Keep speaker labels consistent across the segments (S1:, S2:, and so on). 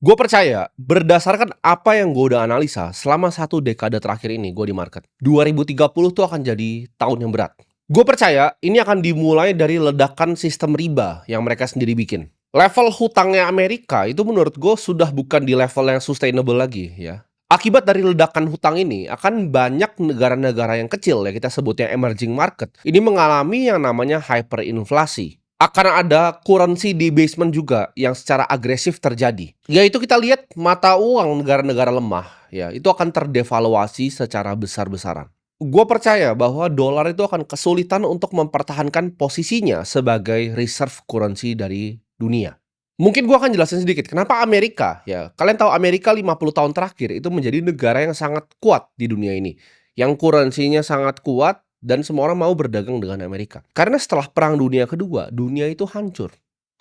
S1: Gue percaya, berdasarkan apa yang gue udah analisa selama 1 dekade terakhir ini gue di market, 2030 tuh akan jadi tahun yang berat. Gue percaya ini akan dimulai dari ledakan sistem riba yang mereka sendiri bikin. Level hutangnya Amerika itu menurut gue sudah bukan di level yang sustainable lagi ya. Akibat dari ledakan hutang ini, akan banyak negara-negara yang kecil ya kita sebutnya emerging market, ini mengalami yang namanya hyperinflasi. Akan ada currency debasement juga yang secara agresif terjadi. Yaitu kita lihat mata uang negara-negara lemah, ya itu akan terdevaluasi secara besar-besaran. Gue percaya bahwa dolar itu akan kesulitan untuk mempertahankan posisinya sebagai reserve currency dari dunia. Mungkin gua akan jelasin sedikit kenapa Amerika ya, kalian tahu Amerika 50 tahun terakhir itu menjadi negara yang sangat kuat di dunia ini, yang currency-nya sangat kuat dan semua orang mau berdagang dengan Amerika. Karena setelah Perang Dunia Kedua, dunia itu hancur.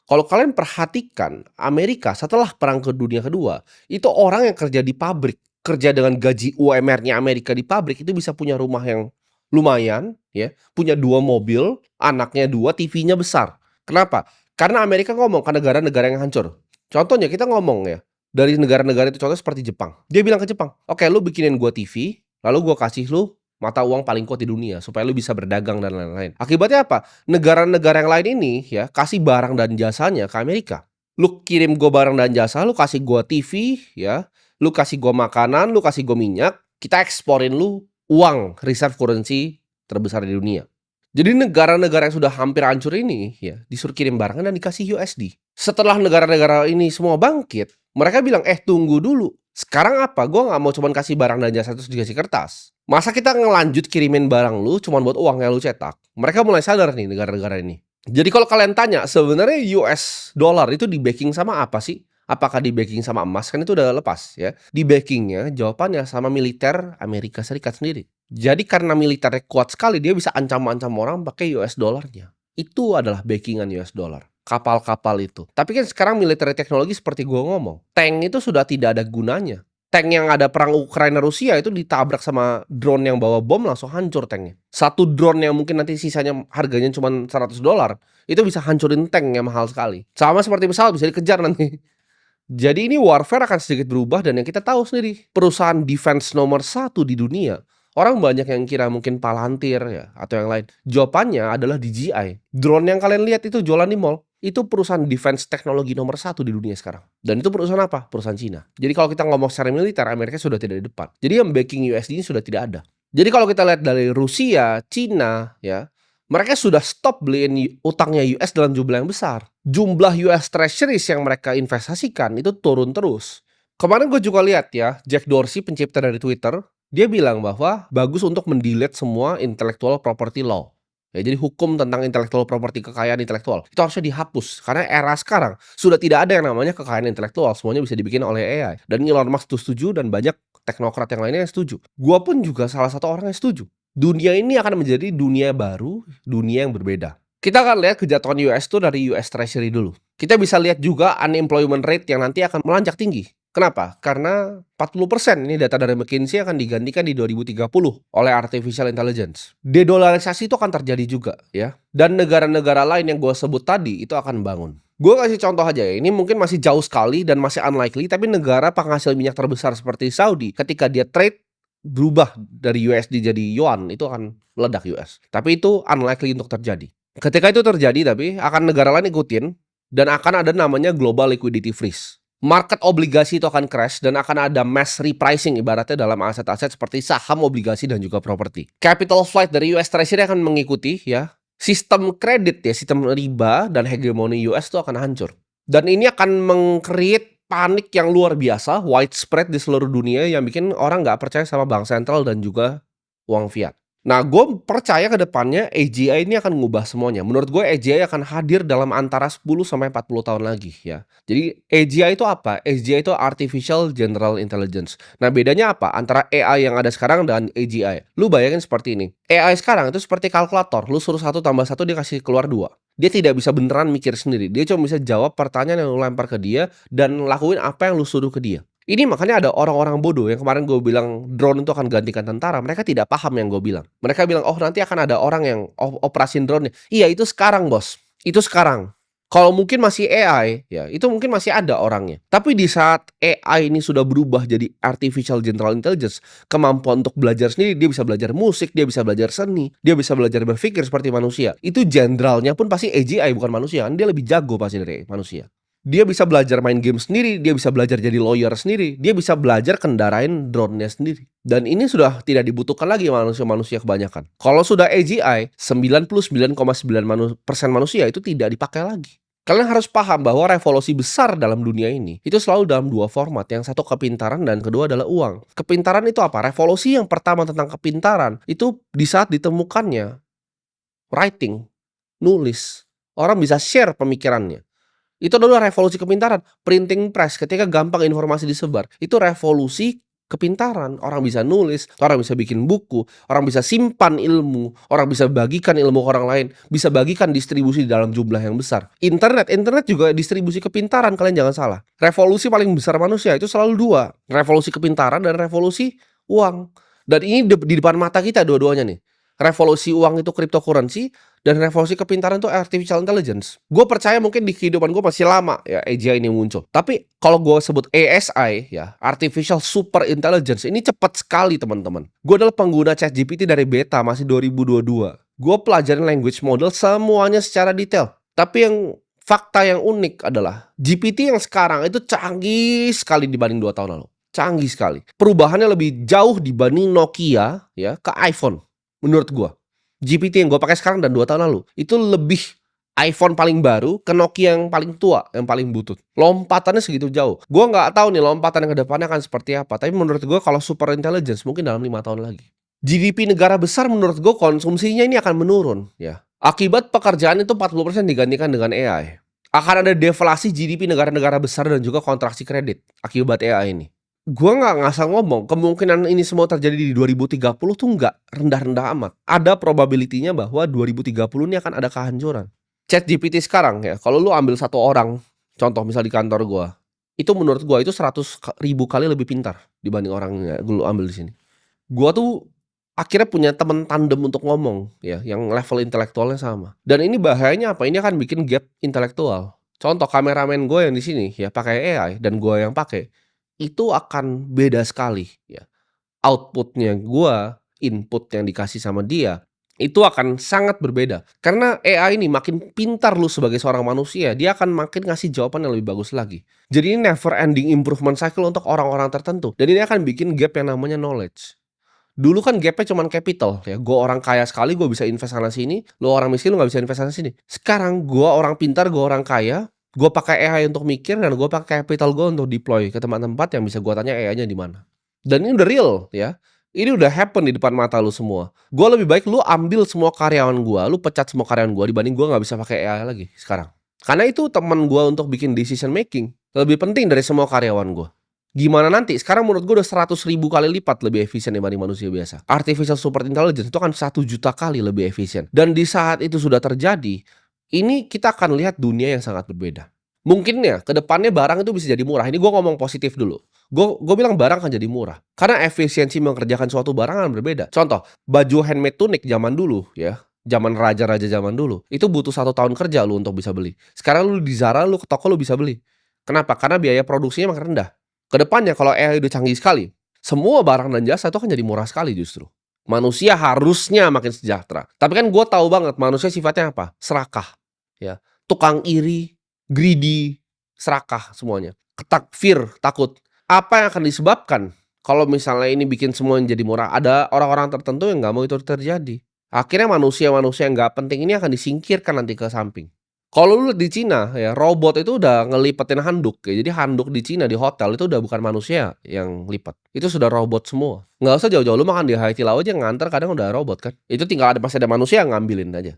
S1: Kalau kalian perhatikan, Amerika setelah Perang Dunia Kedua, itu orang yang kerja di pabrik, kerja dengan gaji UMR-nya Amerika di pabrik itu bisa punya rumah yang lumayan ya, punya 2 mobil, anaknya 2, TV-nya besar. Kenapa? Karena Amerika ngomong ke negara-negara yang hancur. Contohnya kita ngomong ya, dari negara-negara itu contoh seperti Jepang. Dia bilang ke Jepang, "Oke, lu bikinin gua TV, lalu gua kasih lu mata uang paling kuat di dunia supaya lu bisa berdagang dan lain-lain." Akibatnya apa? Negara-negara yang lain ini ya kasih barang dan jasanya ke Amerika. Lu kirim gua barang dan jasa, lu kasih gua TV ya, lu kasih gua makanan, lu kasih gua minyak, kita eksporin lu uang reserve currency terbesar di dunia. Jadi negara-negara yang sudah hampir hancur ini ya disuruh kirim barang dan dikasih USD. Setelah negara-negara ini semua bangkit, mereka bilang, tunggu dulu. Sekarang apa? Gue nggak mau cuman kasih barang dan jasa terus dikasih kertas. Masa kita ngelanjut kirimin barang lu cuman buat uang yang lu cetak?" Mereka mulai sadar nih negara-negara ini. Jadi kalau kalian tanya, sebenarnya US dollar itu di-backing sama apa sih? Apakah di-backing sama emas? Kan itu udah lepas ya. Di-backing-nya jawabannya sama militer Amerika Serikat sendiri. Jadi karena militernya kuat sekali, dia bisa ancam-ancam orang pakai US dollarnya. Itu adalah backing-an US dollar. Kapal-kapal itu. Tapi kan sekarang militer teknologi seperti gua ngomong, tank itu sudah tidak ada gunanya. Tank yang ada perang Ukraina Rusia itu ditabrak sama drone yang bawa bom langsung hancur tanknya. Satu drone yang mungkin nanti sisanya harganya cuma $100, itu bisa hancurin tank yang mahal sekali. Sama seperti pesawat bisa dikejar nanti. Jadi ini warfare akan sedikit berubah dan yang kita tahu sendiri, perusahaan defense nomor 1 di dunia, orang banyak yang kira mungkin Palantir ya atau yang lain. Jawabannya adalah DJI. Drone yang kalian lihat itu jualan di mall, itu perusahaan defense teknologi nomor 1 di dunia sekarang. Dan itu perusahaan apa? Perusahaan Cina. Jadi kalau kita ngomong secara militer, Amerika sudah tidak di depan. Jadi yang backing USD ini sudah tidak ada. Jadi kalau kita lihat dari Rusia, Cina ya, mereka sudah stop beliin utangnya US dalam jumlah yang besar. Jumlah US Treasuries yang mereka investasikan itu turun terus. Kemarin gue juga lihat ya, Jack Dorsey pencipta dari Twitter, dia bilang bahwa bagus untuk mendelete semua intellectual property law. Ya, jadi hukum tentang intellectual property, kekayaan intelektual, itu harusnya dihapus. Karena era sekarang sudah tidak ada yang namanya kekayaan intelektual, semuanya bisa dibikin oleh AI. Dan Elon Musk itu setuju dan banyak teknokrat yang lainnya yang setuju. Gua pun juga salah satu orang yang setuju. Dunia ini akan menjadi dunia baru, dunia yang berbeda. Kita akan lihat kejatuhan US itu dari US Treasury dulu. Kita bisa lihat juga unemployment rate yang nanti akan melonjak tinggi. Kenapa? Karena 40% ini data dari McKinsey akan digantikan di 2030 oleh artificial intelligence. Dedolarisasi itu akan terjadi juga ya. Dan negara-negara lain yang gue sebut tadi itu akan bangun. Gue kasih contoh aja ya, ini mungkin masih jauh sekali dan masih unlikely, tapi negara penghasil minyak terbesar seperti Saudi, ketika dia trade berubah dari USD jadi yuan, itu akan meledak US. Tapi itu unlikely untuk terjadi. Ketika itu terjadi tapi akan negara lain ikutin dan akan ada namanya global liquidity freeze. Market obligasi itu akan crash dan akan ada mass repricing ibaratnya dalam aset-aset seperti saham, obligasi dan juga properti. Capital flight dari US Treasury akan mengikuti ya. Sistem kredit ya, sistem riba dan hegemoni US itu akan hancur. Dan ini akan meng-create panik yang luar biasa, widespread di seluruh dunia yang bikin orang nggak percaya sama bank sentral dan juga uang fiat. Nah, gue percaya ke depannya AGI ini akan mengubah semuanya. Menurut gue AGI akan hadir dalam antara 10 sampai 40 tahun lagi ya. Jadi AGI itu apa? AGI itu Artificial General Intelligence. Nah, bedanya apa antara AI yang ada sekarang dan AGI? Lu bayangin seperti ini. AI sekarang itu seperti kalkulator. Lu suruh 1 tambah 1 dia kasih keluar 2. Dia tidak bisa beneran mikir sendiri. Dia cuma bisa jawab pertanyaan yang lu lempar ke dia dan lakuin apa yang lu suruh ke dia. Ini makanya ada orang-orang bodoh yang kemarin gue bilang drone itu akan gantikan tentara. Mereka tidak paham yang gue bilang. Mereka bilang, oh nanti akan ada orang yang operasin drone-nya. Iya itu sekarang bos. Itu sekarang. Kalau mungkin masih AI, ya itu mungkin masih ada orangnya. Tapi di saat AI ini sudah berubah jadi artificial general intelligence, kemampuan untuk belajar sendiri, dia bisa belajar musik, dia bisa belajar seni, dia bisa belajar berpikir seperti manusia. Itu jenderalnya pun pasti AGI bukan manusia, kan dia lebih jago pasti dari manusia. Dia bisa belajar main game sendiri, dia bisa belajar jadi lawyer sendiri, dia bisa belajar kendarain drone-nya sendiri. Dan ini sudah tidak dibutuhkan lagi manusia-manusia kebanyakan. Kalau sudah AGI, 99,9% manusia itu tidak dipakai lagi. Kalian harus paham bahwa revolusi besar dalam dunia ini itu selalu dalam dua format. Yang satu kepintaran dan kedua adalah uang. Kepintaran itu apa? Revolusi yang pertama tentang kepintaran itu di saat ditemukannya writing, nulis. Orang bisa share pemikirannya. Itu adalah revolusi kepintaran. Printing press, ketika gampang informasi disebar. Itu revolusi kepintaran. Orang bisa nulis, orang bisa bikin buku, orang bisa simpan ilmu, orang bisa bagikan ilmu ke orang lain, bisa bagikan distribusi dalam jumlah yang besar. Internet juga distribusi kepintaran, kalian jangan salah. Revolusi paling besar manusia itu selalu dua. Revolusi kepintaran dan revolusi uang. Dan ini di depan mata kita dua-duanya nih. Revolusi uang itu cryptocurrency, dan revolusi kepintaran itu artificial intelligence. Gue percaya mungkin di kehidupan gue masih lama ya AGI ini muncul. Tapi kalau gue sebut ASI ya, artificial super intelligence, ini cepat sekali teman-teman. Gue adalah pengguna ChatGPT dari beta masih 2022. Gue pelajarin language model semuanya secara detail. Tapi yang fakta yang unik adalah GPT yang sekarang itu canggih sekali dibanding 2 tahun lalu. Canggih sekali. Perubahannya lebih jauh dibanding Nokia ya ke iPhone. Menurut gue, GPT yang gue pakai sekarang dan 2 tahun lalu itu lebih iPhone paling baru ke Nokia yang paling tua, yang paling butut. Lompatannya segitu jauh. Gue nggak tahu nih lompatan yang kedepannya akan seperti apa. Tapi menurut gue kalau super intelligence mungkin dalam 5 tahun lagi. GDP negara besar menurut gue konsumsinya ini akan menurun ya. Akibat pekerjaan itu 40% digantikan dengan AI. Akan ada deflasi GDP negara-negara besar dan juga kontraksi kredit akibat AI ini. Gua nggak ngasal ngomong, kemungkinan ini semua terjadi di 2030 tuh nggak rendah-rendah amat. Ada probability-nya bahwa 2030 ini akan ada kehancuran. ChatGPT sekarang ya, kalau lu ambil satu orang, contoh misal di kantor gua, itu menurut gua itu 100.000 kali lebih pintar dibanding orang yang lu ambil di sini. Gua tuh akhirnya punya teman tandem untuk ngomong ya, yang level intelektualnya sama. Dan ini bahayanya apa? Ini akan bikin gap intelektual. Contoh kameramen gue yang di sini ya pakai AI dan gua yang pakai itu akan beda sekali ya. Outputnya gua, input yang dikasih sama dia, itu akan sangat berbeda. Karena AI ini makin pintar lu sebagai seorang manusia, dia akan makin ngasih jawaban yang lebih bagus lagi. Jadi ini never ending improvement cycle untuk orang-orang tertentu. Dan ini akan bikin gap yang namanya knowledge. Dulu kan gapnya cuma capital ya. Gua orang kaya sekali, gua bisa invest sana sini. Lu orang miskin, lu gak bisa invest sana sini. Sekarang gua orang pintar, gua orang kaya, gue pakai AI untuk mikir dan gue pakai capital gue untuk deploy ke tempat-tempat yang bisa gue tanya AI-nya di mana. Dan ini udah real ya. Ini udah happen di depan mata lu semua. Gue lebih baik lu ambil semua karyawan gue, lu pecat semua karyawan gue dibanding gue nggak bisa pakai AI lagi sekarang. Karena itu teman gue untuk bikin decision making lebih penting dari semua karyawan gue. Gimana nanti? Sekarang menurut gue udah 100.000 kali lipat lebih efisien dibanding manusia biasa. Artificial super intelligence itu kan 1 juta kali lebih efisien. Dan di saat itu sudah terjadi, ini kita akan lihat dunia yang sangat berbeda. Mungkin ya, ke depannya barang itu bisa jadi murah. Ini gue ngomong positif dulu. Gue bilang barang akan jadi murah. Karena efisiensi mengerjakan suatu barang akan berbeda. Contoh, baju handmade tunik zaman dulu ya. Zaman raja-raja zaman dulu. Itu butuh 1 tahun kerja lu untuk bisa beli. Sekarang lu di Zara, lu ke toko lu bisa beli. Kenapa? Karena biaya produksinya makin rendah. Kedepannya kalau AI udah canggih sekali, semua barang dan jasa itu akan jadi murah sekali justru. Manusia harusnya makin sejahtera. Tapi kan gue tahu banget manusia sifatnya apa? Serakah. Ya, tukang iri, greedy, serakah semuanya. Fear, takut. Apa yang akan disebabkan kalau misalnya ini bikin semua jadi murah? Ada orang-orang tertentu yang nggak mau itu terjadi. Akhirnya manusia-manusia yang nggak penting ini akan disingkirkan nanti ke samping. Kalau lu lihat di Cina ya, robot itu udah ngelipetin handuk ya. Jadi handuk di Cina di hotel itu udah bukan manusia yang lipat. Itu sudah robot semua. Nggak usah jauh-jauh, lu makan di Haidilao aja nganter kadang udah robot kan. Itu tinggal masih ada manusia yang ngambilin aja.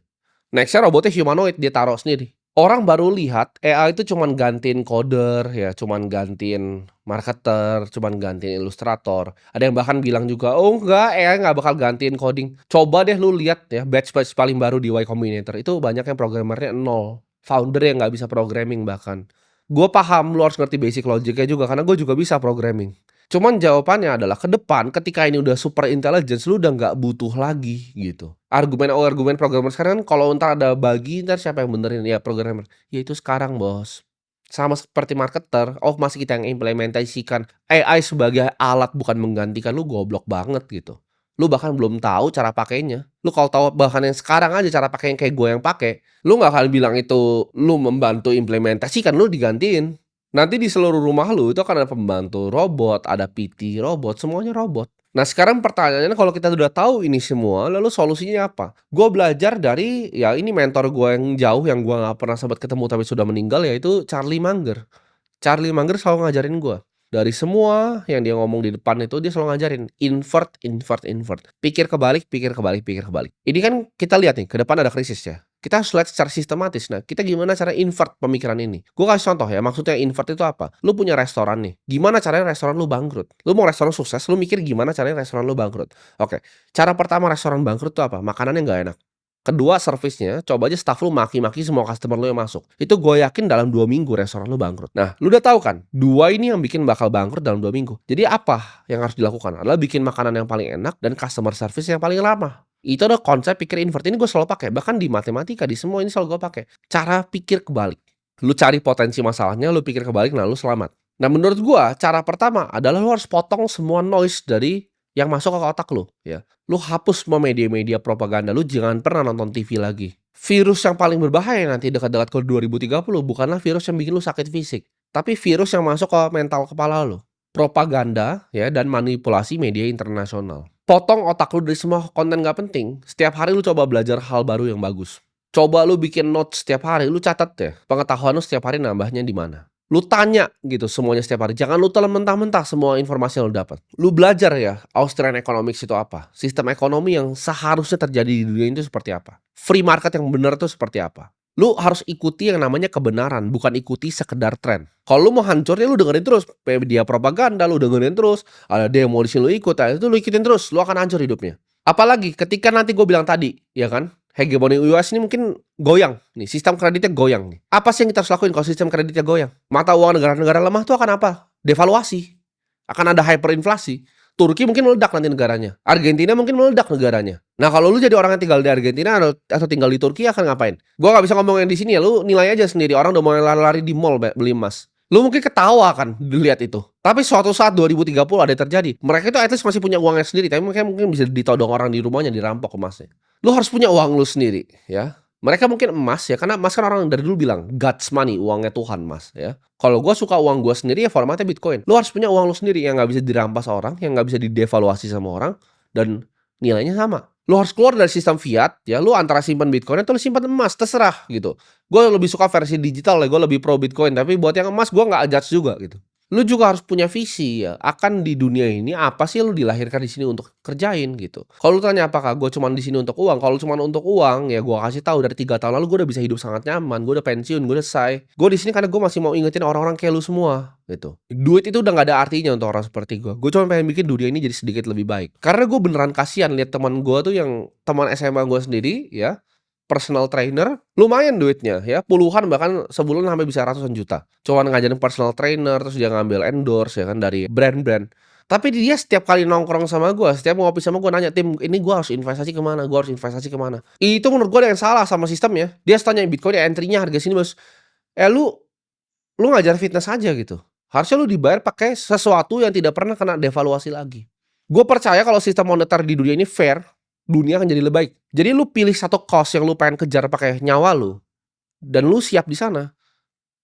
S1: Nextnya robotnya humanoid, dia taruh sendiri. Orang baru lihat AI itu cuman gantiin coder ya, cuman gantiin marketer, cuman gantiin ilustrator. Ada yang bahkan bilang juga, oh enggak, AI nggak bakal gantiin coding. Coba deh lu lihat ya, batch paling baru di Y Combinator itu banyak yang programmernya nol. Founder yang nggak bisa programming bahkan. Gue paham lu harus ngerti basic logiknya juga, karena gue juga bisa programming. Cuman jawabannya adalah ke depan ketika ini udah super intelligence, lu udah nggak butuh lagi gitu. Argumen programmer sekarang kan kalau entar ada bagi, entar siapa yang benerin? Ya programmer. Ya itu sekarang, Bos. Sama seperti marketer, oh masih kita yang implementasikan AI sebagai alat bukan menggantikan, lu goblok banget gitu. Lu bahkan belum tahu cara pakainya. Lu kalau tahu bahkan yang sekarang aja cara pakai yang kayak gue yang pakai, lu nggak akan bilang itu lu membantu implementasikan, lu digantiin. Nanti di seluruh rumah lu itu akan ada pembantu robot, ada PT robot, semuanya robot. Nah sekarang pertanyaannya kalau kita udah tahu ini semua, lalu solusinya apa? Gue belajar dari, ya ini mentor gue yang jauh yang gue nggak pernah sempat ketemu tapi sudah meninggal, yaitu Charlie Munger. Charlie Munger selalu ngajarin gue. Dari semua yang dia ngomong di depan itu dia selalu ngajarin invert, invert, invert. Pikir kebalik, pikir kebalik, pikir kebalik. Ini kan kita lihat nih, ke depan ada krisis ya. Kita harus lihat secara sistematis. Nah, kita gimana cara invert pemikiran ini? Gue kasih contoh ya, maksudnya invert itu apa? Lu punya restoran nih. Gimana caranya restoran lu bangkrut? Lu mau restoran sukses, lu mikir gimana caranya restoran lu bangkrut. Oke, cara pertama restoran bangkrut itu apa? Makanannya nggak enak. Kedua, servisnya, coba aja staff lu maki-maki semua customer lu yang masuk. Itu gue yakin dalam 2 minggu restoran lu bangkrut. Nah, lu udah tahu kan, 2 ini yang bikin bakal bangkrut dalam 2 minggu. Jadi apa yang harus dilakukan? Adalah bikin makanan yang paling enak dan customer service yang paling lama. Itu adalah konsep pikir invert, ini gue selalu pakai. Bahkan di matematika, di semua ini selalu gue pakai. Cara pikir kebalik. Lu cari potensi masalahnya, lu pikir kebalik, nah lu selamat. Nah, menurut gue, cara pertama adalah lu harus potong semua noise dari yang masuk ke otak lu, ya. Lu hapus semua media-media propaganda, lu jangan pernah nonton TV lagi. Virus yang paling berbahaya nanti dekat-dekat ke 2030 bukanlah virus yang bikin lu sakit fisik, tapi virus yang masuk ke mental kepala lu. Propaganda, ya, dan manipulasi media internasional. Potong otak lu dari semua konten gak penting, setiap hari lu coba belajar hal baru yang bagus. Coba lu bikin notes setiap hari, lu catat deh, pengetahuan lu setiap hari nambahnya di mana. Lu tanya gitu semuanya setiap hari. Jangan lu telan mentah-mentah semua informasi yang lu dapat. Lu belajar ya, Austrian Economics itu apa? Sistem ekonomi yang seharusnya terjadi di dunia itu seperti apa? Free market yang benar itu seperti apa? Lu harus ikuti yang namanya kebenaran, bukan ikuti sekedar tren. Kalau lu mau hancur ya lu dengerin terus media propaganda, lu dengerin terus, ada demo di sini lu ikut, itu lu ikutin terus, lu akan hancur hidupnya. Apalagi ketika nanti gue bilang tadi, ya kan? Hegemoni US ini mungkin goyang nih, sistem kreditnya goyang nih. Apa sih yang kita harus lakuin kalau sistem kreditnya goyang? Mata uang negara-negara lemah tuh akan apa? Devaluasi. Akan ada hyperinflasi. Turki mungkin meledak nanti negaranya. Argentina mungkin meledak negaranya. Nah, kalau lu jadi orang yang tinggal di Argentina atau tinggal di Turki akan ngapain? Gua nggak bisa ngomongin di sini ya, lu nilai aja sendiri. Orang udah mulai lari-lari di mall beli emas. Lu mungkin ketawa kan dilihat itu. Tapi suatu saat 2030 ada yang terjadi. Mereka itu at least masih punya uangnya sendiri, tapi mereka mungkin bisa ditodong orang di rumahnya, dirampok emasnya. Lu harus punya uang lu sendiri, ya. Mereka mungkin emas ya, karena emas kan orang dari dulu bilang God's money, uangnya Tuhan mas, ya. Kalau gue suka uang gue sendiri ya formatnya Bitcoin. Lu harus punya uang lu sendiri yang nggak bisa dirampas orang, yang nggak bisa didevaluasi sama orang, dan nilainya sama. Lu harus keluar dari sistem fiat, ya. Lu antara simpan Bitcoin atau lu simpan emas, terserah gitu. Gue lebih suka versi digital ya, gue lebih pro Bitcoin. Tapi buat yang emas gue nggak judge juga gitu. Lu juga harus punya visi ya, akan di dunia ini apa sih lu dilahirkan di sini untuk kerjain gitu. Kalau lu tanya apakah gue cuma di sini untuk uang, kalau cuma untuk uang ya gue kasih tahu dari 3 tahun lalu gue udah bisa hidup sangat nyaman, gue udah pensiun, gue udah selesai. Gue di sini karena gue masih mau ingetin orang-orang kayak lu semua gitu. Duit itu udah nggak ada artinya untuk orang seperti gue. Gue cuma pengen bikin dunia ini jadi sedikit lebih baik. Karena gue beneran kasihan lihat teman gue tuh yang teman SMA gue sendiri ya. Personal trainer, lumayan duitnya ya, puluhan bahkan sebulan sampai bisa ratusan juta. Cuma ngajarin personal trainer, terus dia ngambil endorse ya kan dari brand-brand. Tapi dia setiap kali nongkrong sama gue, setiap ngopi sama gue nanya, Tim, ini gue harus investasi kemana? Gue harus investasi kemana? Itu menurut gue ada yang salah sama sistemnya. Dia tanya Bitcoin ya entry-nya harga sini bos. Lu ngajar fitness aja gitu. Harusnya lu dibayar pakai sesuatu yang tidak pernah kena devaluasi lagi. Gue percaya kalau sistem moneter di dunia ini fair, dunia akan jadi lebih baik. Jadi lu pilih satu cost yang lu pengen kejar pakai nyawa lu, dan lu siap di sana.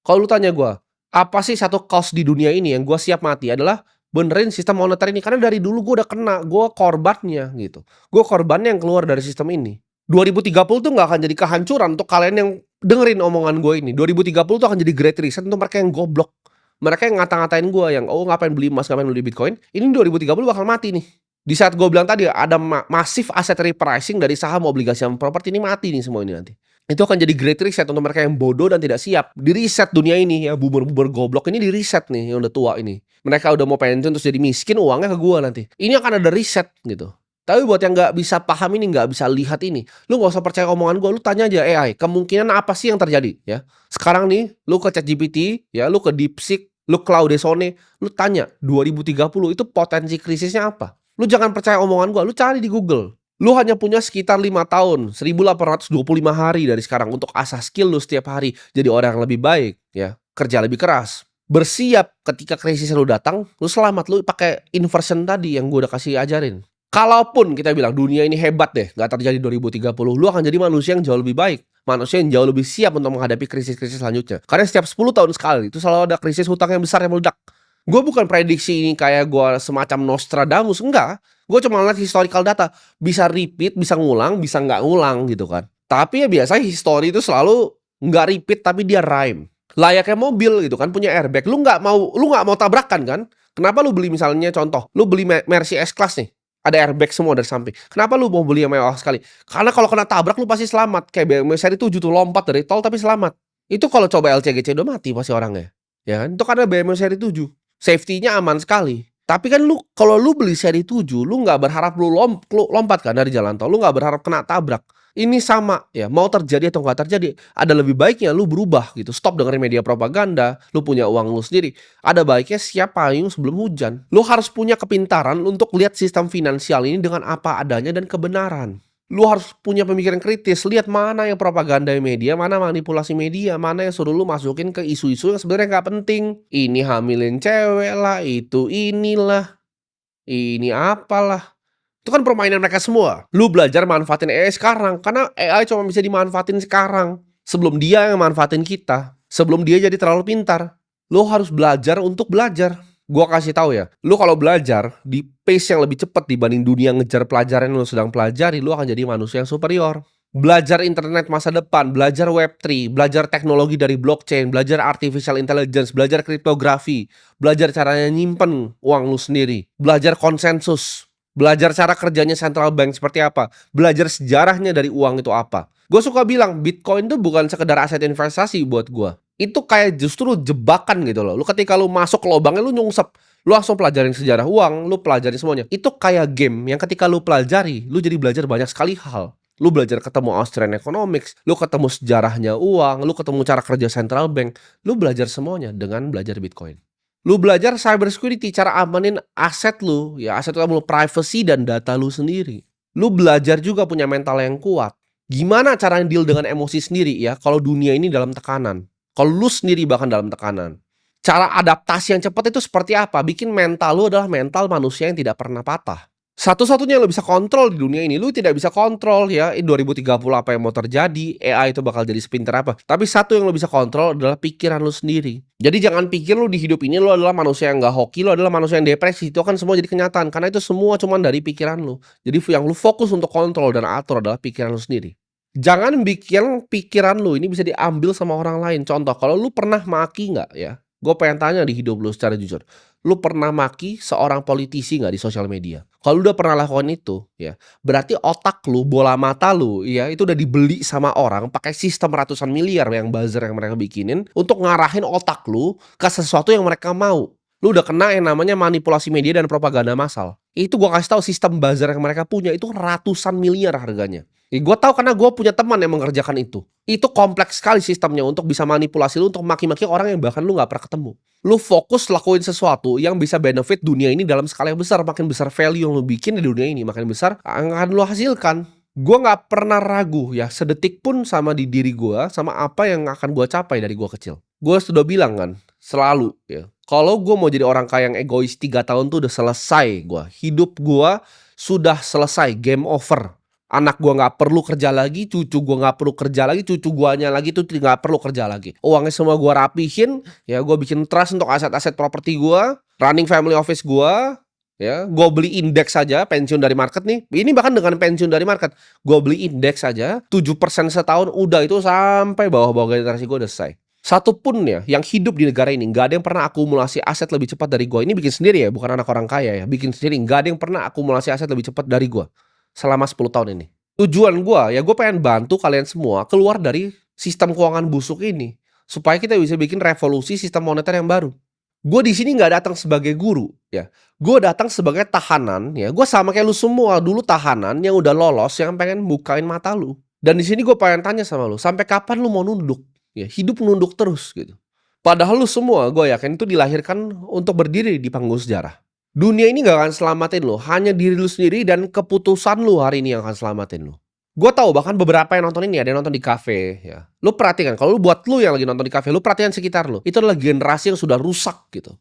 S1: Kalau lu tanya gue, apa sih satu cost di dunia ini yang gue siap mati adalah benerin sistem moneter ini. Karena dari dulu gue udah kena, gue korbannya gitu. Gue korbannya yang keluar dari sistem ini. 2030 tuh gak akan jadi kehancuran untuk kalian yang dengerin omongan gue ini. 2030 tuh akan jadi great reset untuk mereka yang goblok. Mereka yang ngata-ngatain gue yang, oh ngapain beli emas, ngapain beli Bitcoin. Ini 2030 bakal mati nih. Di saat gue bilang tadi ada masif aset repricing dari saham, obligasi, dan properti, ini mati nih semua ini nanti. Itu akan jadi great reset untuk mereka yang bodoh dan tidak siap. Di reset dunia ini ya, boomer-boomer goblok ini di reset nih yang udah tua ini. Mereka udah mau pensiun terus jadi miskin, uangnya ke gue nanti. Ini akan ada reset gitu. Tapi buat yang nggak bisa paham ini, nggak bisa lihat ini, lu nggak usah percaya omongan gue, lu tanya aja AI, kemungkinan apa sih yang terjadi ya. Sekarang nih, lu ke ChatGPT, ya, lu ke DeepSeek, Lu Claude Sonnet, lu tanya 2030 itu potensi krisisnya apa? Lu jangan percaya omongan gua, lu cari di Google. Lu hanya punya sekitar 5 tahun, 1825 hari dari sekarang untuk asah skill lu setiap hari jadi orang yang lebih baik, ya. Kerja lebih keras. Bersiap ketika krisis lu datang, lu selamat, lu pakai inversion tadi yang gua udah kasih ajarin. Kalaupun kita bilang dunia ini hebat deh, nggak terjadi 2030, lu akan jadi manusia yang jauh lebih baik. Manusia yang jauh lebih siap untuk menghadapi krisis-krisis selanjutnya. Karena setiap 10 tahun sekali, itu selalu ada krisis hutang yang besar yang meledak. Gue bukan prediksi ini kayak gue semacam Nostradamus, enggak. Gue cuma ngeliat historical data. Bisa repeat, bisa ngulang, bisa nggak ngulang gitu kan. Tapi ya biasanya history itu selalu nggak repeat tapi dia rhyme. Layaknya mobil gitu kan, punya airbag. Lu nggak mau tabrakan kan? Kenapa lu beli misalnya contoh, lu beli Mercy S-Class nih. Ada airbag semua dari samping. Kenapa lu mau beli yang mewah sekali? Karena kalau kena tabrak lu pasti selamat. Kayak BMW seri 7 tuh lompat dari tol tapi selamat. Itu kalau coba LCGC udah mati pasti orangnya. Ya kan? Itu karena BMW seri 7. Safety-nya aman sekali. Tapi kan lu kalau lu beli seri 7, lu nggak berharap lu lompat kan dari jalan tol. Lu nggak berharap kena tabrak. Ini sama ya, mau terjadi atau nggak terjadi, ada lebih baiknya lu berubah gitu. Stop dengerin media propaganda, lu punya uang lu sendiri. Ada baiknya siap payung sebelum hujan. Lu harus punya kepintaran untuk lihat sistem finansial ini dengan apa adanya dan kebenaran. Lu harus punya pemikiran kritis, lihat mana yang propaganda media, mana manipulasi media, mana yang suruh lu masukin ke isu-isu yang sebenarnya nggak penting. Ini hamilin cewek lah, itu inilah, ini apalah. Itu kan permainan mereka semua. Lu belajar manfaatin AI sekarang, karena AI cuma bisa dimanfaatin sekarang. Sebelum dia yang manfaatin kita, sebelum dia jadi terlalu pintar. Lu harus belajar untuk belajar. Gua kasih tahu ya, lu kalau belajar di pace yang lebih cepat dibanding dunia ngejar pelajaran yang lu sedang pelajari, lu akan jadi manusia yang superior. Belajar internet masa depan, belajar Web3, belajar teknologi dari blockchain, belajar artificial intelligence, belajar kriptografi, belajar caranya nyimpen uang lu sendiri, belajar konsensus, belajar cara kerjanya central bank seperti apa, belajar sejarahnya dari uang itu apa. Gue suka bilang Bitcoin itu bukan sekedar aset investasi buat gue. Itu kayak justru jebakan gitu loh. Lu ketika lu masuk ke lubangnya lu nyungsep. Lu langsung pelajarin sejarah uang, lu pelajarin semuanya. Itu kayak game yang ketika lu pelajari, lu jadi belajar banyak sekali hal. Lu belajar ketemu Austrian Economics, lu ketemu sejarahnya uang, lu ketemu cara kerja central bank. Lu belajar semuanya dengan belajar Bitcoin. Lu belajar cyber security, cara amanin aset lu, ya aset lu, privacy dan data lu sendiri. Lu belajar juga punya mental yang kuat. Gimana cara deal dengan emosi sendiri ya kalau dunia ini dalam tekanan. Kalau lu sendiri bahkan dalam tekanan. Cara adaptasi yang cepat itu seperti apa? Bikin mental lu adalah mental manusia yang tidak pernah patah. Satu-satunya yang lu bisa kontrol di dunia ini, lu tidak bisa kontrol ya 2030 apa yang mau terjadi, AI itu bakal jadi sepintar apa. Tapi satu yang lu bisa kontrol adalah pikiran lu sendiri. Jadi jangan pikir lu di hidup ini lu adalah manusia yang gak hoki, lu adalah manusia yang depresi. Itu akan semua jadi kenyataan, karena itu semua cuma dari pikiran lu. Jadi yang lu fokus untuk kontrol dan atur adalah pikiran lu sendiri. Jangan bikin pikiran lu ini bisa diambil sama orang lain. Contoh, kalau lu pernah maki nggak ya? Gue pengen tanya di hidup lu secara jujur. Lu pernah maki seorang politisi nggak di sosial media? Kalau lu udah pernah lakukan itu, ya, berarti otak lu, bola mata lu, ya, itu udah dibeli sama orang pakai sistem ratusan miliar yang buzzer yang mereka bikinin untuk ngarahin otak lu ke sesuatu yang mereka mau. Lu udah kena yang namanya manipulasi media dan propaganda massal. Itu gua kasih tahu sistem buzzer yang mereka punya itu ratusan miliar harganya. Gue tahu karena gue punya teman yang mengerjakan itu. Itu kompleks sekali sistemnya untuk bisa manipulasi lu untuk maki-maki orang yang bahkan lu nggak pernah ketemu. Lu fokus lakuin sesuatu yang bisa benefit dunia ini dalam skala yang besar. Makin besar value yang lu bikin di dunia ini, makin besar akan lu hasilkan. Gue nggak pernah ragu ya sedetik pun sama di diri gue, sama apa yang akan gue capai dari gue kecil. Gue sudah bilang kan, selalu ya. Kalau gue mau jadi orang kaya yang egois 3 tahun tuh udah selesai gue. Hidup gue sudah selesai, game over. Anak gua nggak perlu kerja lagi, cucu gua nggak perlu kerja lagi, cucu guanya lagi tuh nggak perlu kerja lagi. Uangnya semua gua rapihin, ya gua bikin trust untuk aset-aset properti gua, running family office gua, ya gua beli indeks saja, pensiun dari market nih. Ini bahkan dengan pensiun dari market, gua beli indeks saja 7% setahun, udah itu sampai bawah-bawah generasi gua udah selesai. Satu pun ya yang hidup di negara ini nggak ada yang pernah akumulasi aset lebih cepat dari gua. Ini bikin sendiri ya, bukan anak orang kaya ya, bikin sendiri. Nggak ada yang pernah akumulasi aset lebih cepat dari gua selama 10 tahun ini. Tujuan gua, ya gue pengen bantu kalian semua keluar dari sistem keuangan busuk ini. Supaya kita bisa bikin revolusi sistem moneter yang baru. Gue di sini nggak datang sebagai guru, ya. Gue datang sebagai tahanan, ya. Gue sama kayak lu semua dulu tahanan yang udah lolos, yang pengen bukain mata lu. Dan di sini gue pengen tanya sama lu, sampai kapan lu mau nunduk? Ya, hidup nunduk terus gitu. Padahal lu semua gue yakin itu dilahirkan untuk berdiri di panggung sejarah. Dunia ini gak akan selamatin lu, hanya diri lu sendiri dan keputusan lu hari ini yang akan selamatin lu. Gue tahu bahkan beberapa yang nonton ini ada yang nonton di kafe ya. Lu perhatikan kalau lu buat lu yang lagi nonton di kafe, lu perhatikan sekitar lu. Itu adalah generasi yang sudah rusak gitu.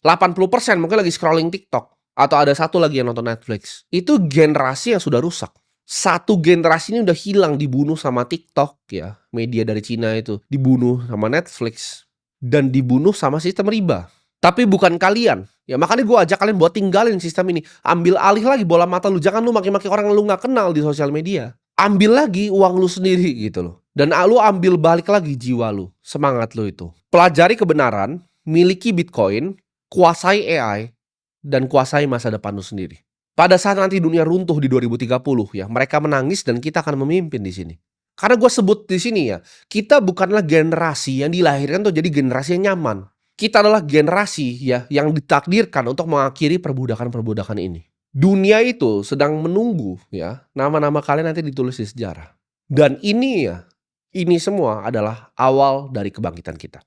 S1: 80% mungkin lagi scrolling TikTok atau ada satu lagi yang nonton Netflix. Itu generasi yang sudah rusak. Satu generasi ini udah hilang dibunuh sama TikTok ya, media dari Cina itu, dibunuh sama Netflix dan dibunuh sama sistem riba. Tapi bukan kalian. Ya makanya gue ajak kalian buat tinggalin sistem ini. Ambil alih lagi bola mata lu. Jangan lu maki-maki orang yang lu gak kenal di sosial media. Ambil lagi uang lu sendiri gitu loh. Dan lu ambil balik lagi jiwa lu. Semangat lu itu. Pelajari kebenaran. Miliki Bitcoin. Kuasai AI. Dan kuasai masa depan lu sendiri. Pada saat nanti dunia runtuh di 2030 ya. Mereka menangis dan kita akan memimpin di sini. Karena gue sebut di sini ya. Kita bukanlah generasi yang dilahirkan untuk jadi generasi yang nyaman. Kita adalah generasi ya yang ditakdirkan untuk mengakhiri perbudakan-perbudakan ini. Dunia itu sedang menunggu ya nama-nama kalian nanti ditulis di sejarah. Dan ini ya, ini semua adalah awal dari kebangkitan kita.